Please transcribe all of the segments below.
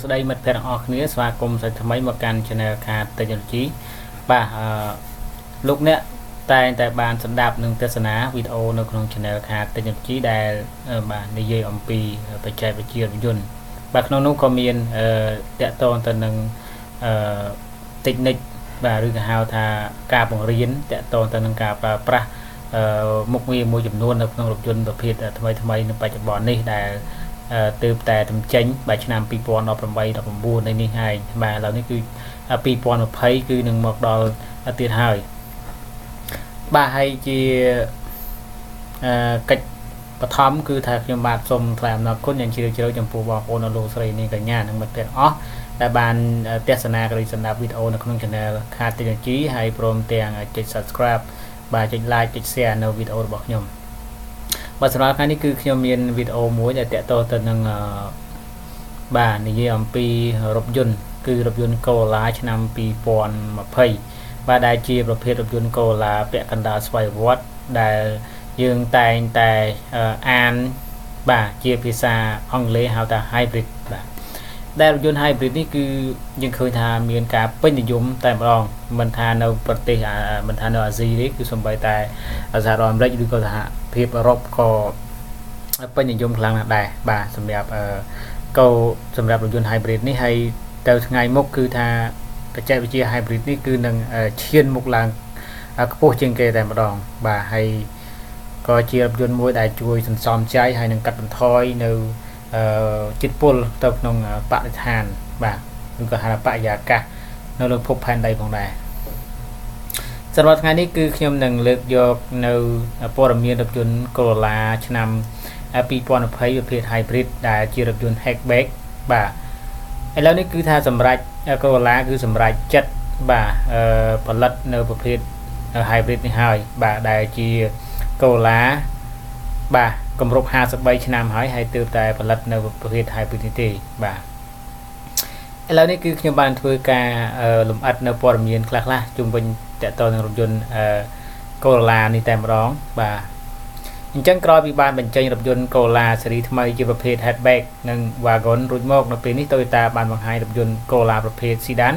ស្ដីមិត្តភ័ក្តិទាំងអស់គ្នាស្វាគមន៍សាច់ថ្មីមកកាន់ Channel ខាត Technology បាទលោកអ្នកតែងតែបានស្ដាប់និងទស្សនាវីដេអូនៅក្នុង Channel ខាត Technology ដែលបាទនិយាយអំពីបច្ចេកវិទ្យារថយន្តបាទក្នុងនោះក៏មានតាក់ទងទៅនឹងtechnique បាទឬក៏ហៅថាការបង្រៀនតាក់ទងទៅនឹងការប្រើប្រាស់មុខងារមួយចំនួននៅក្នុងរថយន្តប្រភេទថ្មីនៅបច្ចុប្បន្ននេះដែលទើបតែទំចេញបាទឆ្នាំ2018-19នេះហើយបាទឥឡូវនេះគឺ2020គឺនឹងមកដល់ទៀតហើយបាទហើយជាកិច្ចបឋមគឺថាខ្ញុំបាទសូមថ្លែងអំណរគុណយ៉ាងជ្រាលជ្រៅចំពោះបងប្អូនលោកស្រីនាងកញ្ញានិងមិត្តភ័ក្តិអស់ដែលបានទស្សនាក្តីស្ដាប់វីដេអូនៅក្នុង Channel ខាត Technology ហើយព្រមទាំងចុច Subscribe បាទចុច Like ចុច Share នៅវីដេអូរបស់ខ្ញុំបាទសម្រាប់ថ្ងៃនេះគឺខ្ញុំមានវីដេអូមួយដែលតាក់ទងទៅនឹងបាទនិយាយអំពីរថយន្តគឺរថយន្ត Corolla ឆ្នាំ2020បាទដែលជាប្រភេទរថយន្ត Corolla ពាក់កណ្ដាលស្វ័យប្រវត្តិដែលយើងតែងតែអានបាទជាភាសាអង់គ្លេសហៅថា hybrid បាទដែលរថយន្ត hybrid នេះគឺយើងឃើញថាមានការពេញនិយមតែម្ដងមិនថានៅប្រទេសមិនថានៅអាស៊ីទេគឺសូម្បីតែសហរដ្ឋអាមេរិកឬក៏សហភាពអឺរ៉ុបក៏ពេញនិយមខ្លាំងណាស់ដែរបាទសម្រាប់រថយន្ត hybrid នេះហើយទៅថ្ងៃមុខគឺថាបច្ចេកវិទ្យា hybrid នេះគឺនឹងឈានមុខឡើងខ្ពស់ជាងគេតែម្ដងបាទហើយក៏ជារថយន្តមួយដែលជួយសន្សំចៃហើយនឹងកាត់បន្ថយនៅជាតិពុលទៅក្នុងបរិស្ថានបាទឬក៏ហៅថាបរិយាកាសនៅលើភពផែនដីផងដែរសម្រាប់ថ្ងៃនេះគឺខ្ញុំនឹងលើកយកនៅព័ត៌មានរថយន្ត Corolla ឆ្នាំ2020ប្រភេទ Hybrid ដែលជារថយន្ត hatchback បាទឥឡូវនេះគឺថាសម្រាប់ Corolla គឺសម្រាប់ចិត្តបាទផលិតនៅប្រភេទ Hybrid នេះហើយបាទដែលជា Corolla បាទគម្រប់53ឆ្នាំហើយទើបតែផលិតនៅប្រភេទ hybrid នេះទេបាទឥឡូវនេះគឺខ្ញុំបានធ្វើការលម្អិតនៅព័ត៌មានខ្លះជុំវិញតកតនឹងរថយន្តCorolla នេះតែម្ដងបាទអញ្ចឹងក្រោយពីបានបញ្ចេញរថយន្ត Corolla ស៊េរីថ្មីជាប្រភេទ hatchback និង wagon រួចមកនៅពេលនេះ Toyota បានបង្ហាញរថយន្ត Corolla ប្រភេទ sedan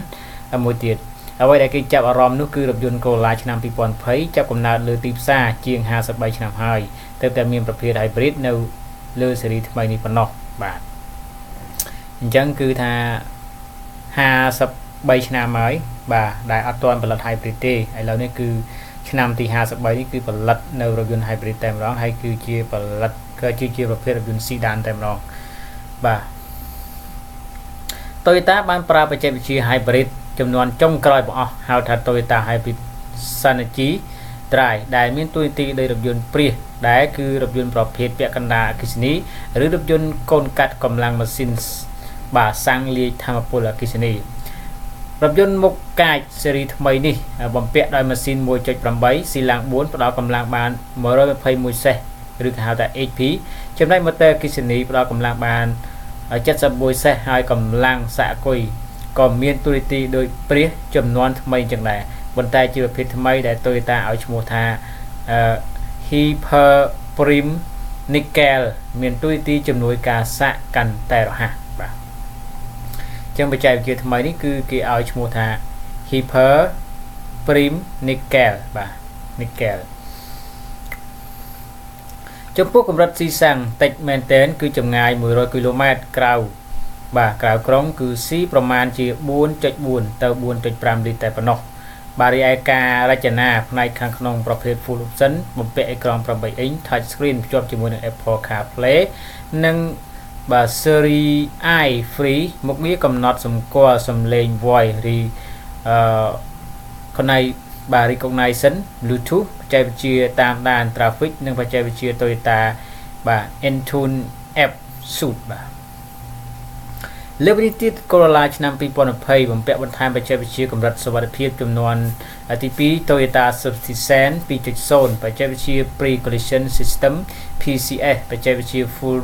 មួយទៀតអ្វីដែលគេចាប់អារម្មណ៍នោះគឺរថយន្ត Corolla ឆ្នាំ2020ចាប់កំណើតលើទីផ្សារជាង53ឆ្នាំហើយទើបតែមានប្រភេទ hybrid នៅលើស៊េរីថ្មីនេះប៉ុណ្ណោះបាទអញ្ចឹងគឺថា53ឆ្នាំហើយបាទដែលអត់ទាន់ផលិត hybrid ទេឥឡូវនេះគឺឆ្នាំទី53នេះគឺផលិតនៅរថយន្ត hybrid តែម្ដងហើយគឺជាផលិតគឺជាប្រភេទរថយន្ត sedan តែម្ដងបាទ Toyota បានប្រើបច្ចេកវិទ្យា hybrid ចំនួនចុងក្រោយបង្អស់ហៅថា Toyota Hybrid Synergy Drive ដែលមានតួនាទីដោយរថយន្តព្រាសដែលគឺរថយន្តប្រភេទពាក់កណ្ដាលអគ្គិសនីឬរថយន្តកូនកាត់កម្លាំងម៉ាស៊ីនបាទសាំងលាយថាមពលអគ្គិសនីរថយន្តមុខកាចស៊េរីថ្មីនេះបំពាក់ដោយម៉ាស៊ីន 1.8 ស៊ីឡាំង 4 ផ្ដល់កម្លាំងបាន121សេសឬគេហៅថា HP ចំណែកម៉ូទ័រអគ្គិសនីផ្ដល់កម្លាំងបាន71សេសហើយកម្លាំងសាកគុយក៏មានតួនាទីដោយព្រាសចំនួនថ្មីចឹងដែរប៉ុន្តែជាប្រភេទថ្មីដែល Toyota ឲ្យឈ្មោះថា Hyper Prim Nickel មានតួនាទីជំនួយការសាកកាន់តែរហ័សបាទចឹងបច្ចេកវិទ្យាថ្មីនេះគឺគេឲ្យឈ្មោះថា Hyper Prim Nickel បាទ Nickel ចំពោះកម្រិតស៊ីសាំងតិចមែនទែនគឺចម្ងាយ100គីឡូម៉ែត្រក្រៅបាទក្រៅក្រុងគឺស៊ីប្រមាណជា 4.4 ទៅ 4.5 លីត្រតែប៉ុណ្ណោះបាទរីឯការរចនាផ្នែកខាងក្នុងប្រភេទ Full Option បំពាក់អេក្រង់ 8 អ៊ីង Touch Screen ភ្ជាប់ជាមួយនឹង Apple CarPlay និងបាទ Siri i Free មុខងារកំណត់សម្គាល់សំឡេង Voice Recognition Bluetooth បច្ចេកវិទ្យាតាមដាន Traffic និងបច្ចេកវិទ្យា Toyota បាទ Entune App Suite បាទលើកនេះទៀត Corolla ឆ្នាំ2020បំពាក់បន្ថែមបច្ចេកវិទ្យាកម្រិតសុវត្ថិភាពចំនួនទី2 Toyota Safety Sense 2.0 បច្ចេកវិទ្យា Pre-Collision System PCS បច្ចេកវិទ្យា Full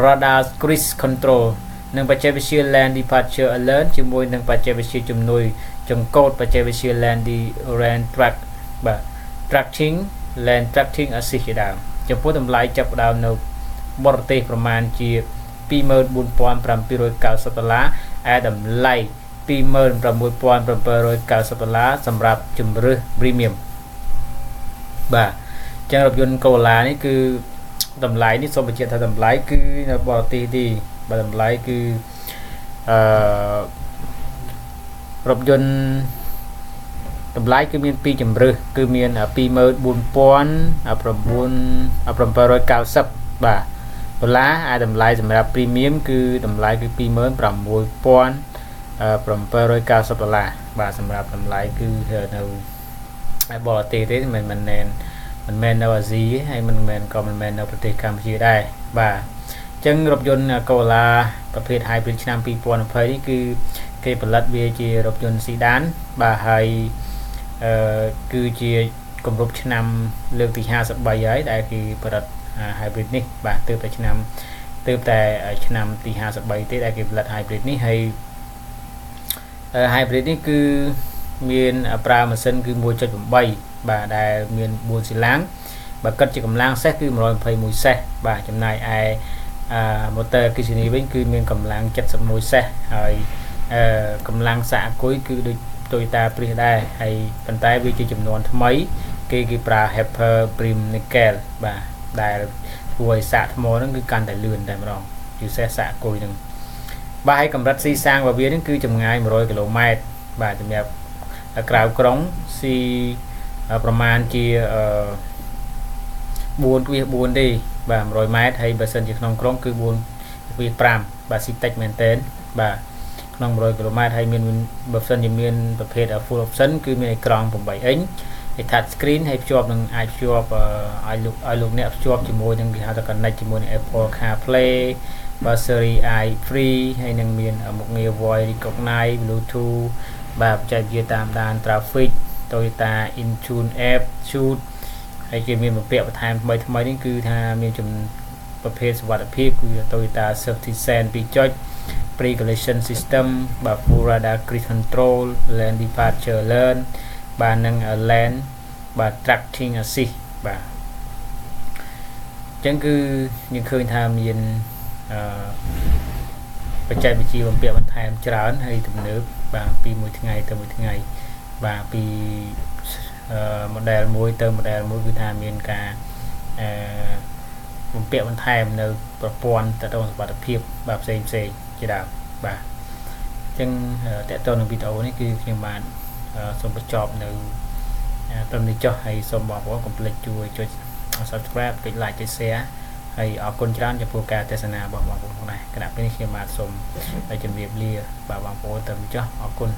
Radar Cruise Control និងបច្ចេកវិទ្យា Lane Departure Alert ជាមួយនឹងបច្ចេកវិទ្យាជំនួយចង្កូតបច្ចេកវិទ្យា Lane Tracking Lane Tracking Assist ជាដើមចំពោះតម្លៃចាប់ផ្ដើមនៅបរទេសប្រមាណជា $24,790 ឯតម្លៃ$26,790សម្រាប់ជំរើស Premium បាទអញ្ចឹងរថយន្ត Corolla នេះគឺតម្លៃនេះសូមបញ្ជាក់ថាតម្លៃគឺនៅបរទេសទេបាទតម្លៃគឺរថយន្តតម្លៃគឺមាន2ជំរើសគឺមាន$24,790 បាទដុល្លារហើយតម្លៃសម្រាប់ Premium គឺតម្លៃគឺ$26,790 បាទសម្រាប់តម្លៃគឺនៅបរទេសទេមិនមែននៅអាស៊ីហើយមិនមែននៅប្រទេសកម្ពុជាដែរបាទអញ្ចឹងរថយន្ត Corolla ប្រភេទ Hybrid ឆ្នាំ2020នេះគឺគេផលិតវាជារថយន្ត Sedan បាទហើយគឺជាគម្រប់ឆ្នាំលើកទី53ហើយដែលគេផលិត Hybrid នេះបាទទើបតែឆ្នាំទី53ទេដែលគេផលិត Hybrid នេះហើយHybrid នេះគឺមានប្រើម៉ាស៊ីនគឺ 1.8 បាទដែលមាន4សីឡាំងបើគិតជាកម្លាំងសេសគឺ121សេសបាទចំណែកឯmotor អគ្គិសនីវិញគឺមានកម្លាំង71សេសហើយកម្លាំងសាកអគុយគឺដូច Toyota Prius ដែរហើយប៉ុន្តែវាជាចំនួនថ្មីគេប្រើ Hyper Prim Nickel បាទដែលធ្វើឲ្យសាកថ្មហ្នឹងគឺកាន់តែលឿនតែម្ដងជាសេសសាកអគុយហ្នឹងបាទហើយកម្រិតស៊ីសាំងរបស់វាហ្នឹងគឺចម្ងាយ100គីឡូម៉ែត្របាទសម្រាប់ក្រៅក្រុងស៊ីប្រមាណជា4.4 ទេបាទ100ម៉ែត្រហើយបើសិនជាក្នុងក្រុងគឺ4.5បាទស៊ីតិចមែនតើបាទក្នុង100គីឡូម៉ែត្រហើយមានបើសិនជាមានប្រភេទ full option គឺមានអេក្រង់8 inch ហើយ touch screen ហើយភ្ជាប់នឹងអាចភ្ជាប់ឲ្យលោកអ្នកភ្ជាប់ជាមួយនឹងគេហៅថា connect ជាមួយនឹង Apple CarPlay បាទ Siri i free ហើយនឹងមានមុខងារ voice recognize Bluetooth បាទបច្ចេកវិទ្យាតាមដាន traffic Toyota Intune app shoot ហើយគេមានបំពាក់បន្ថែមថ្មីនេះគឺថាមានប្រភេទសុវត្ថិភាពគឺ Toyota Safety Sense 2 ចុច Pre-collision system បាទ Full radar cruise control lane departure alert បាទនិង lane បាទ tracking assist បាទអញ្ចឹងគឺយើងឃើញថាមានបច្ចេកវិទ្យាបំពាក់បន្ថែមច្រើនហើយទំនើបបាទពីមួយថ្ងៃទៅមួយថ្ងៃបាទពីmodel មួយទៅ model មួយគឺថាមានការបំពាក់បន្ថែមនៅប្រព័ន្ធតទៅសុវត្ថិភាពបាទផ្សេងជាដើមបាទអញ្ចឹងតទៅនឹងវីដេអូនេះគឺខ្ញុំបានសូមបញ្ចប់នៅត្រឹមនេះចុះហើយសូមបងប្អូនកុំភ្លេចជួយចុច subscribe ចុច like ចុច share ហើយអរគុណច្រើនចំពោះការទស្សនារបស់បងប្អូនផងដែរគណៈពេលនេះខ្ញុំបាទសូមជម្រាបលាបាទបងប្អូនត្រឹមនេះចុះអរគុណ